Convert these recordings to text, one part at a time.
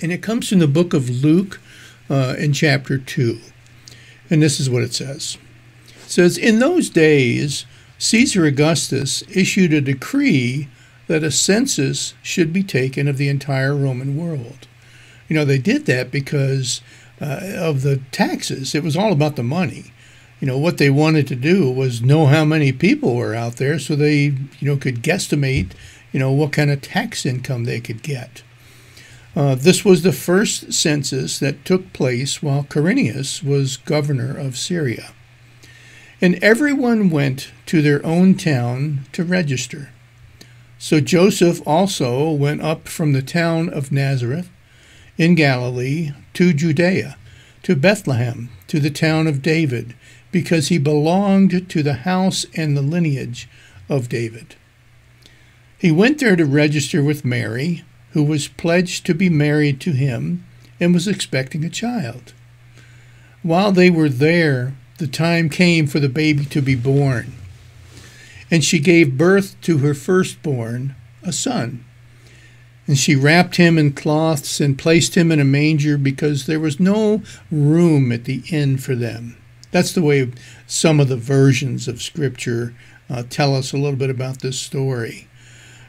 And it comes from the book of Luke in chapter 2. And this is what it says. It says, "In those days, Caesar Augustus issued a decree that a census should be taken of the entire Roman world." You know, they did that because of the taxes. It was all about the money. You know, what they wanted to do was know how many people were out there so they, could guesstimate, what kind of tax income they could get. This was the first census that took place while Quirinius was governor of Syria. And everyone went to their own town to register. So Joseph also went up from the town of Nazareth in Galilee to Judea, to Bethlehem, to the town of David, because he belonged to the house and the lineage of David. He went there to register with Mary, who was pledged to be married to him and was expecting a child. While they were there, the time came for the baby to be born, and she gave birth to her firstborn, a son. And she wrapped him in cloths and placed him in a manger because there was no room at the inn for them. That's the way some of the versions of Scripture tell us a little bit about this story.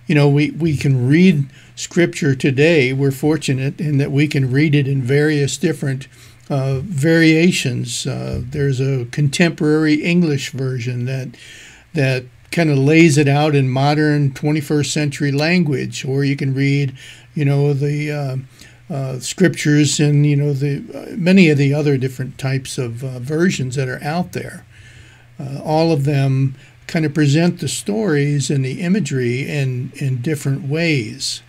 You know, we can read Scripture today. We're fortunate in that we can read it in various different variations. There's a contemporary English version that kind of lays it out in modern 21st century language, or you can read, the scriptures and the many of the other different types of versions that are out there. All of them kind of present the stories and the imagery in different ways.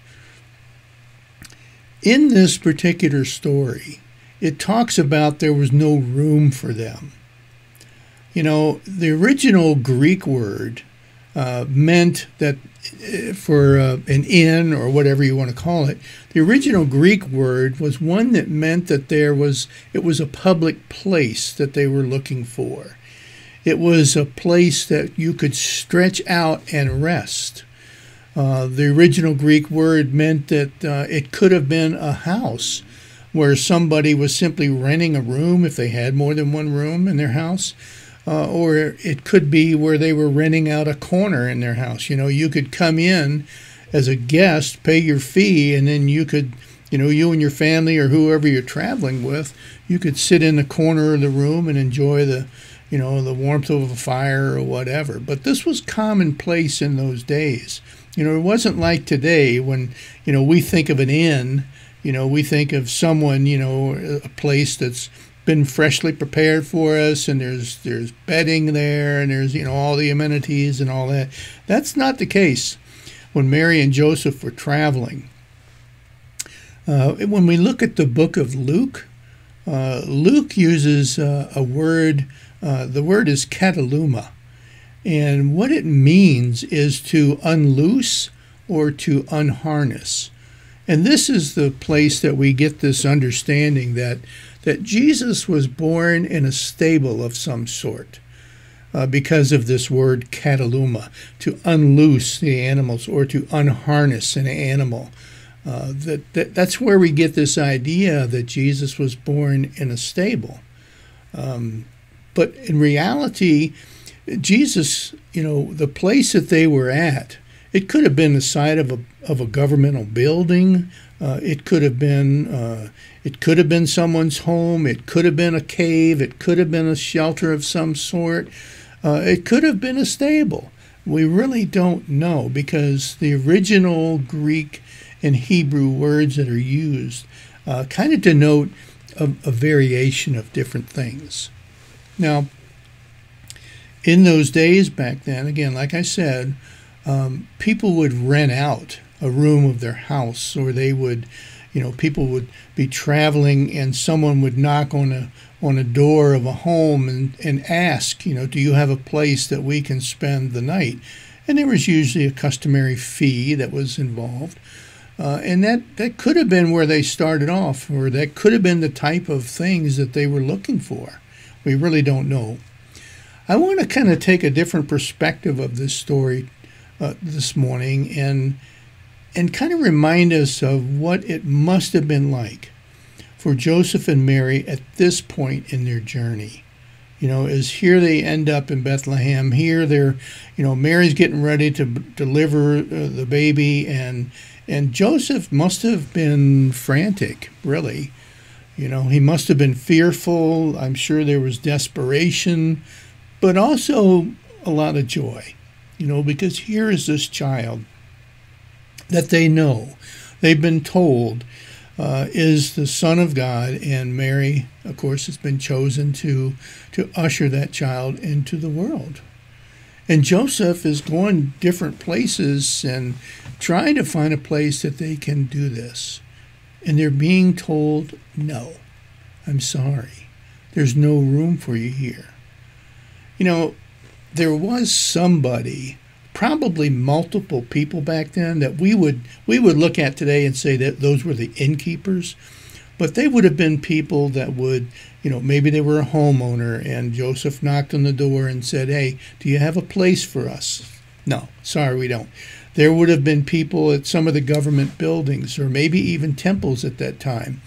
In this particular story, it talks about there was no room for them. The original Greek word meant that for an inn or whatever you want to call it, the original Greek word was one that meant that it was a public place that they were looking for. It was a place that you could stretch out and rest. The original Greek word meant that it could have been a house where somebody was simply renting a room if they had more than one room in their house. Or it could be where they were renting out a corner in their house. You could come in as a guest, pay your fee, and then you could, you and your family or whoever you're traveling with, you could sit in the corner of the room and enjoy the warmth of a fire or whatever. But this was commonplace in those days. It wasn't like today when, we think of an inn, we think of someone, a place that's been freshly prepared for us, and there's bedding there, and there's all the amenities and all that. That's not the case when Mary and Joseph were traveling. When we look at the book of Luke, Luke uses a word. The word is kataluma, and what it means is to unloose or to unharness. And this is the place that we get this understanding that Jesus was born in a stable of some sort because of this word kataluma, to unloose the animals or to unharness an animal. That's where we get this idea that Jesus was born in a stable. But in reality, Jesus, the place that they were at, it could have been the site of a governmental building. It could have been someone's home. It could have been a cave. It could have been a shelter of some sort. It could have been a stable. We really don't know because the original Greek and Hebrew words that are used kind of denote a variation of different things. Now, in those days back then, again, like I said, people would rent out a room of their house, or they would, people would be traveling and someone would knock on a door of a home and ask, do you have a place that we can spend the night? And there was usually a customary fee that was involved. And that could have been where they started off, or that could have been the type of things that they were looking for. We really don't know. I want to kind of take a different perspective of this story this morning and kind of remind us of what it must have been like for Joseph and Mary at this point in their journey. As here they end up in Bethlehem. Here they're, Mary's getting ready to deliver the baby, and Joseph must have been frantic, really. He must have been fearful. I'm sure there was desperation, but also a lot of joy, because here is this child that they know, they've been told, is the Son of God, and Mary, of course, has been chosen to usher that child into the world. And Joseph is going different places and trying to find a place that they can do this. And they're being told, no, I'm sorry. There's no room for you here. There was somebody, probably multiple people back then, that we would look at today and say that those were the innkeepers. But they would have been people that would, maybe they were a homeowner and Joseph knocked on the door and said, hey, do you have a place for us? No, sorry, we don't. There would have been people at some of the government buildings, or maybe even temples at that time,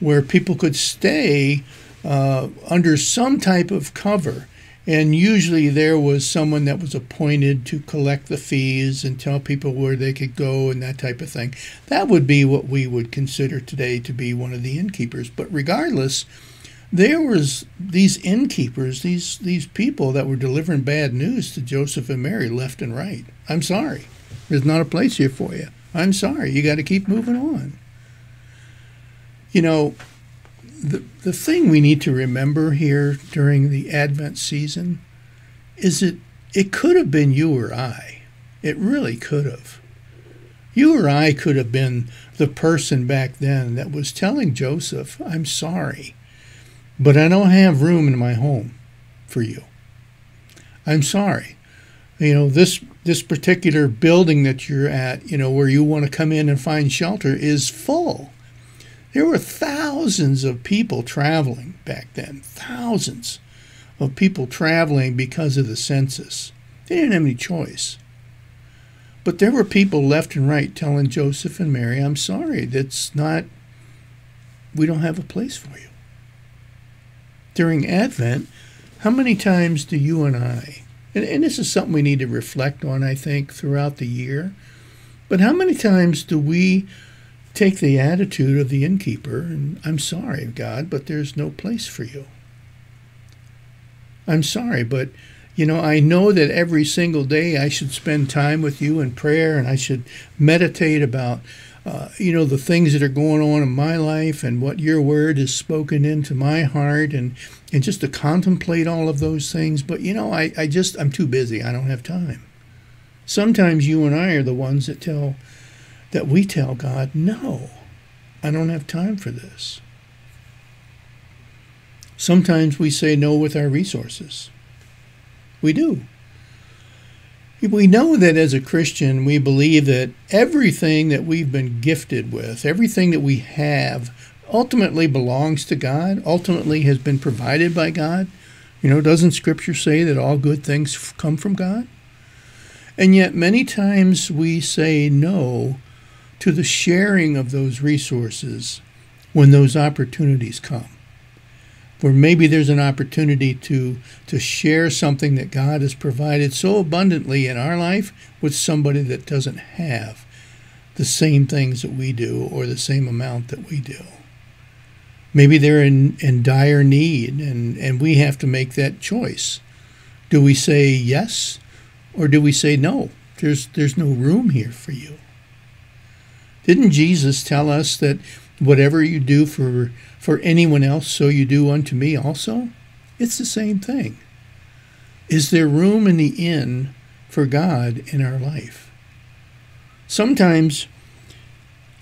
where people could stay under some type of cover. And usually there was someone that was appointed to collect the fees and tell people where they could go and that type of thing. That would be what we would consider today to be one of the innkeepers. But regardless, there was these innkeepers, these people that were delivering bad news to Joseph and Mary left and right. I'm sorry. There's not a place here for you. I'm sorry. You got to keep moving on. The thing we need to remember here during the Advent season is it could have been you or I. It really could have. You or I could have been the person back then that was telling Joseph, I'm sorry, but I don't have room in my home for you. I'm sorry. This particular building that you're at, where you want to come in and find shelter is full. There were thousands of people traveling back then, thousands of people traveling because of the census. They didn't have any choice. But there were people left and right telling Joseph and Mary, I'm sorry, we don't have a place for you. During Advent, how many times do you and I, and this is something we need to reflect on, I think, throughout the year, but how many times do we take the attitude of the innkeeper, and I'm sorry, God, but there's no place for you. I'm sorry, but, I know that every single day I should spend time with you in prayer, and I should meditate about, the things that are going on in my life and what your word has spoken into my heart, and just to contemplate all of those things. But, I'm too busy. I don't have time. Sometimes you and I are the ones that we tell God, no, I don't have time for this. Sometimes we say no with our resources. We do. We know that as a Christian, we believe that everything that we've been gifted with, everything that we have, ultimately belongs to God, ultimately has been provided by God. Doesn't Scripture say that all good things come from God? And yet many times we say no to the sharing of those resources when those opportunities come. Where maybe there's an opportunity to share something that God has provided so abundantly in our life with somebody that doesn't have the same things that we do or the same amount that we do. Maybe they're in dire need and we have to make that choice. Do we say yes or do we say no? There's no room here for you. Didn't Jesus tell us that whatever you do for anyone else, so you do unto me also? It's the same thing. Is there room in the inn for God in our life? Sometimes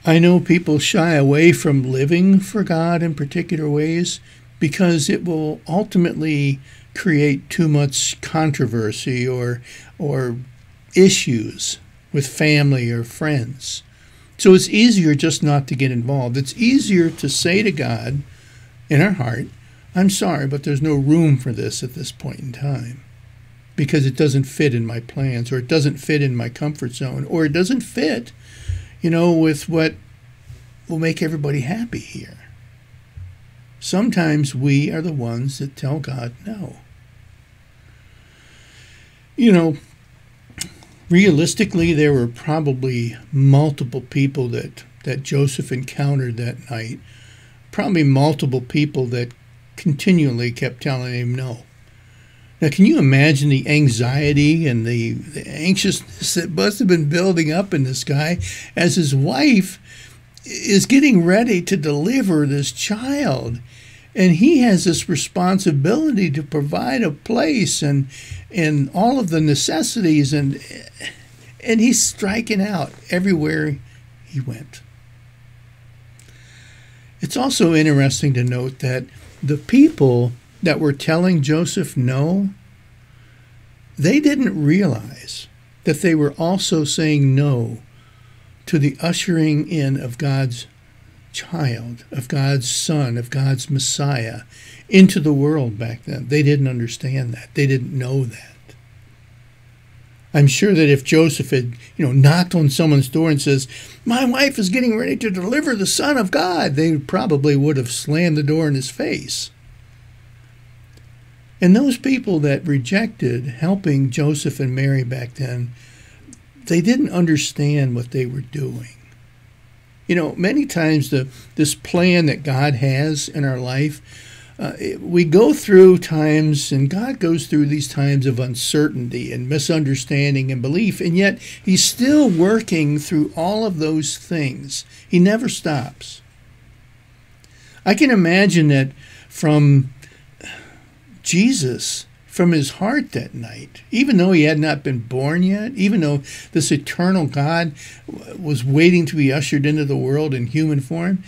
I know people shy away from living for God in particular ways because it will ultimately create too much controversy or issues with family or friends. So it's easier just not to get involved. It's easier to say to God in our heart, I'm sorry, but there's no room for this at this point in time because it doesn't fit in my plans, or it doesn't fit in my comfort zone, or it doesn't fit with what will make everybody happy here. Sometimes we are the ones that tell God no. Realistically, there were probably multiple people that Joseph encountered that night. Probably multiple people that continually kept telling him no. Now, can you imagine the anxiety and the anxiousness that must have been building up in this guy as his wife is getting ready to deliver this child? And he has this responsibility to provide a place and all of the necessities, and he's striking out everywhere he went. It's also interesting to note that the people that were telling Joseph no, they didn't realize that they were also saying no to the ushering in of God's child, of God's son, of God's Messiah into the world back then. They didn't understand that. They didn't know that. I'm sure that if Joseph had, knocked on someone's door and says, "My wife is getting ready to deliver the Son of God," they probably would have slammed the door in his face. And those people that rejected helping Joseph and Mary back then, they didn't understand what they were doing. Many times this plan that God has in our life, we go through times, and God goes through these times of uncertainty and misunderstanding and belief, and yet he's still working through all of those things. He never stops. I can imagine that from Jesus, from his heart that night, even though he had not been born yet, even though this eternal God was waiting to be ushered into the world in human form,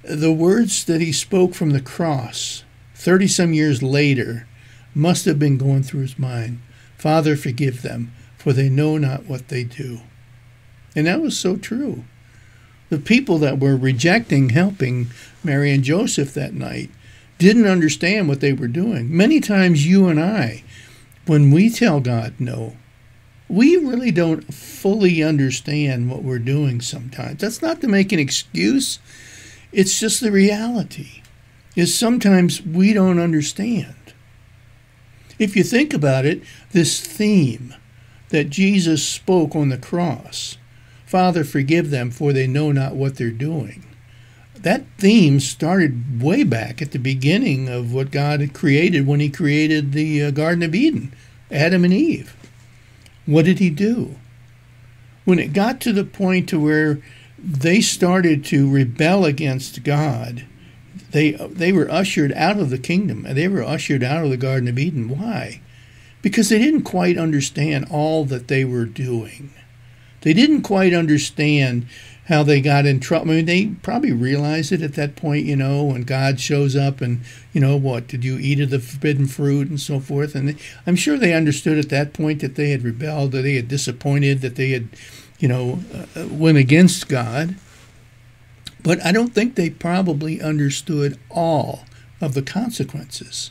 the words that he spoke from the cross 30-some years later must have been going through his mind. "Father, forgive them, for they know not what they do." And that was so true. The people that were rejecting helping Mary and Joseph that night didn't understand what they were doing. Many times you and I, when we tell God no, we really don't fully understand what we're doing sometimes. That's not to make an excuse. It's just the reality, is sometimes we don't understand. If you think about it, this theme that Jesus spoke on the cross, "Father, forgive them, for they know not what they're doing," that theme started way back at the beginning of what God had created when he created the Garden of Eden, Adam and Eve. What did he do? When it got to the point to where they started to rebel against God, they were ushered out of the kingdom, and they were ushered out of the Garden of Eden. Why? Because they didn't quite understand all that they were doing. They didn't quite understand how they got in trouble. I mean, they probably realized it at that point, when God shows up and, what, did you eat of the forbidden fruit and so forth? And I'm sure they understood at that point that they had rebelled, that they had disappointed, that they had, went against God. But I don't think they probably understood all of the consequences.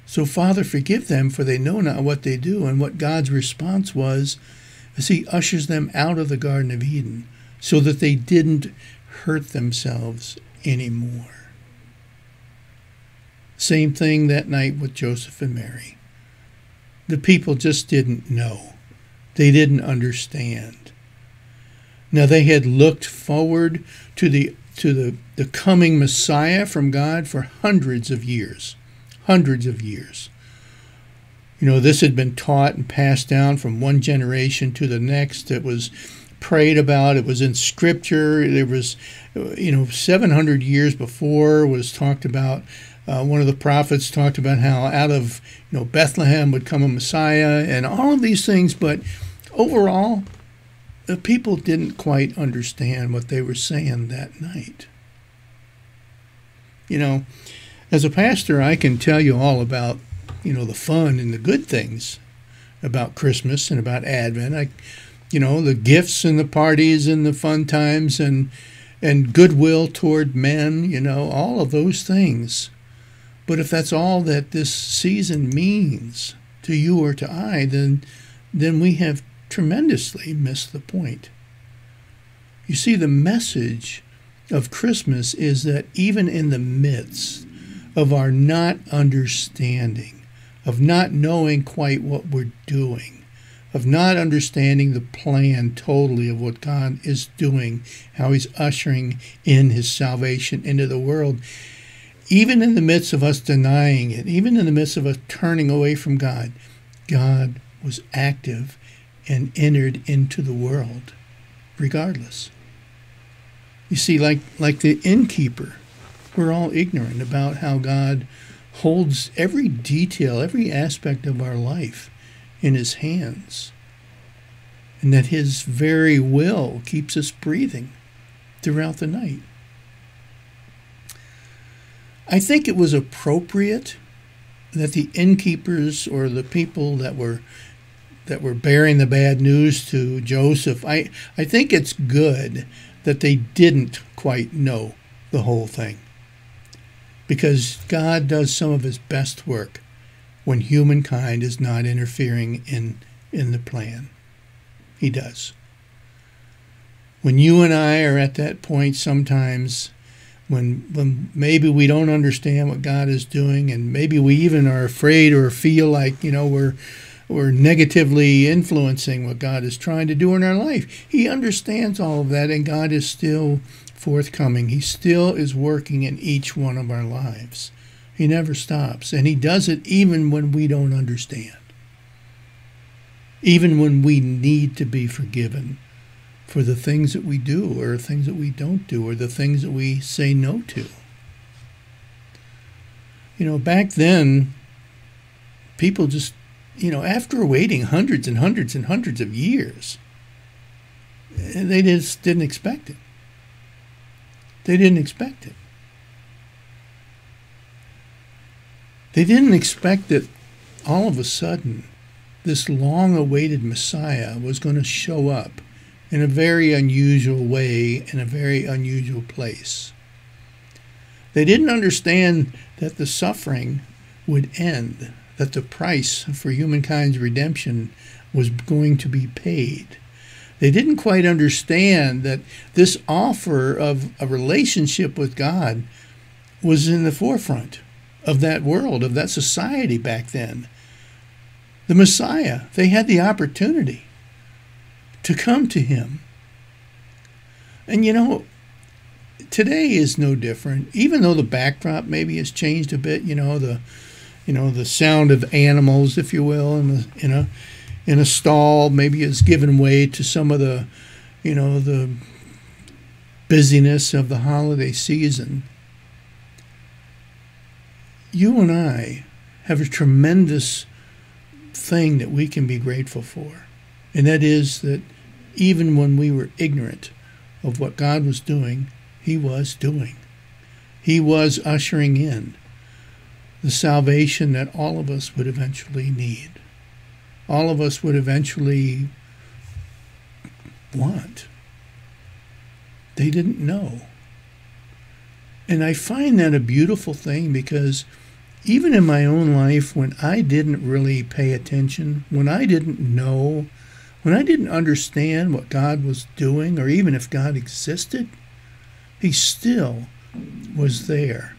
So, "Father, forgive them, for they know not what they do." And what God's response was, as he ushers them out of the Garden of Eden so that they didn't hurt themselves anymore. Same thing that night with Joseph and Mary. The people just didn't know. They didn't understand. Now, they had looked forward to the coming Messiah from God for hundreds of years. Hundreds of years. This had been taught and passed down from one generation to the next. It was prayed about. It was in Scripture. There was, 700 years before was talked about. One of the prophets talked about how out of, Bethlehem would come a Messiah and all of these things. But overall, the people didn't quite understand what they were saying that night. As a pastor, I can tell you all about the fun and the good things about Christmas and about Advent. The gifts and the parties and the fun times and goodwill toward men, all of those things. But if that's all that this season means to you or to I, then we have tremendously miss the point. You see, the message of Christmas is that even in the midst of our not understanding, of not knowing quite what we're doing, of not understanding the plan totally of what God is doing, how he's ushering in his salvation into the world, even in the midst of us denying it, even in the midst of us turning away from God, God was active and entered into the world regardless. You see, like the innkeeper, we're all ignorant about how God holds every detail, every aspect of our life in his hands, and that his very will keeps us breathing throughout the night. I think it was appropriate that the innkeepers, or the people that were bearing the bad news to Joseph, I think it's good that they didn't quite know the whole thing, because God does some of his best work when humankind is not interfering in the plan. He does. When you and I are at that point sometimes, when maybe we don't understand what God is doing, and maybe we even are afraid or feel like, we're negatively influencing what God is trying to do in our life. He understands all of that, and God is still forthcoming. He still is working in each one of our lives. He never stops, and he does it even when we don't understand. Even when we need to be forgiven for the things that we do, or things that we don't do, or the things that we say no to. Back then, people just, after waiting hundreds and hundreds and hundreds of years, they just didn't expect it. They didn't expect it. They didn't expect that all of a sudden this long-awaited Messiah was going to show up in a very unusual way, in a very unusual place. They didn't understand that the suffering would end, that the price for humankind's redemption was going to be paid. They didn't quite understand that this offer of a relationship with God was in the forefront of that world, of that society back then. The Messiah, they had the opportunity to come to him. And today is no different. Even though the backdrop maybe has changed a bit, the sound of animals, if you will, in a stall maybe has given way to some of the busyness of the holiday season. You and I have a tremendous thing that we can be grateful for. And that is that even when we were ignorant of what God was doing, he was doing. He was ushering in the salvation that all of us would eventually need. All of us would eventually want. They didn't know. And I find that a beautiful thing, because even in my own life, when I didn't really pay attention, when I didn't know, when I didn't understand what God was doing, or even if God existed, he still was there.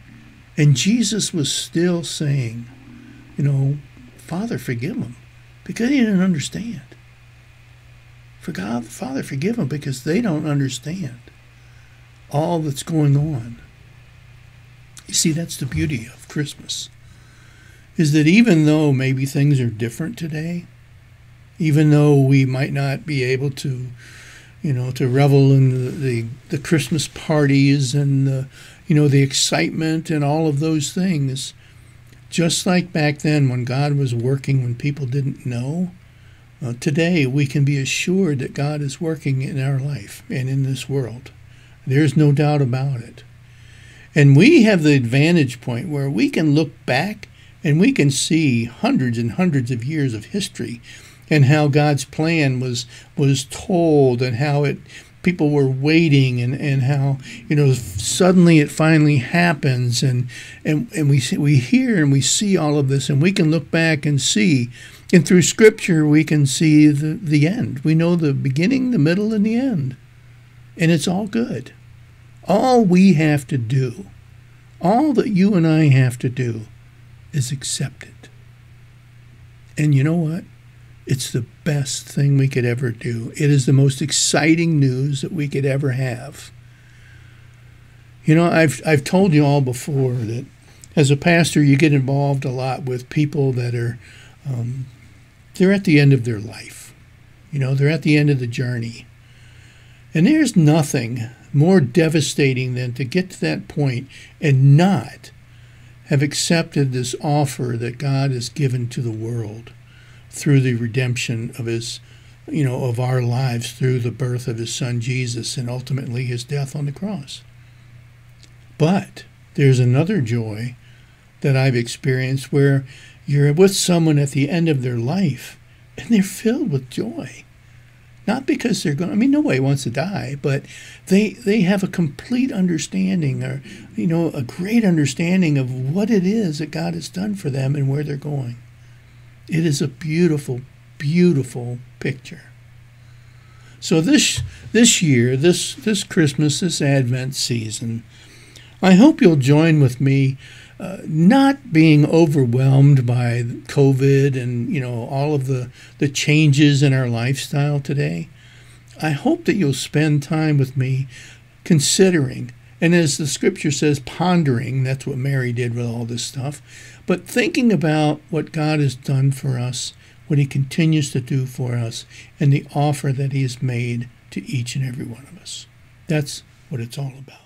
And Jesus was still saying, Father, forgive them, because he didn't understand. Father, forgive them, because they don't understand all that's going on. You see, that's the beauty of Christmas, is that even though maybe things are different today, even though we might not be able to, to revel in the Christmas parties and the excitement and all of those things, just like back then when God was working when people didn't know, today we can be assured that God is working in our life and in this world. There's no doubt about it. And we have the advantage point where we can look back and we can see hundreds and hundreds of years of history, and how God's plan was told, and how it people were waiting, and how, suddenly it finally happens, and we hear and we see all of this, and we can look back and see, and through Scripture we can see the end. We know the beginning, the middle, and the end, and it's all good. All we have to do, all that you and I have to do, is accept it. And you know what? It's the best thing we could ever do. It is the most exciting news that we could ever have. I've told you all before that as a pastor, you get involved a lot with people that are, they're at the end of their life. They're at the end of the journey. And there's nothing more devastating than to get to that point and not have accepted this offer that God has given to the world through the redemption of of our lives, through the birth of his son Jesus, and ultimately his death on the cross. But there's another joy that I've experienced where you're with someone at the end of their life and they're filled with joy. Not because they're going, nobody wants to die, but they have a complete understanding, or, a great understanding of what it is that God has done for them and where they're going. It is a beautiful, beautiful picture. So this year, this Christmas, this Advent season, I hope you'll join with me, not being overwhelmed by COVID and all of the changes in our lifestyle today. I hope that you'll spend time with me considering, and as the Scripture says, pondering. That's what Mary did with all this stuff. But thinking about what God has done for us, what he continues to do for us, and the offer that he has made to each and every one of us. That's what it's all about.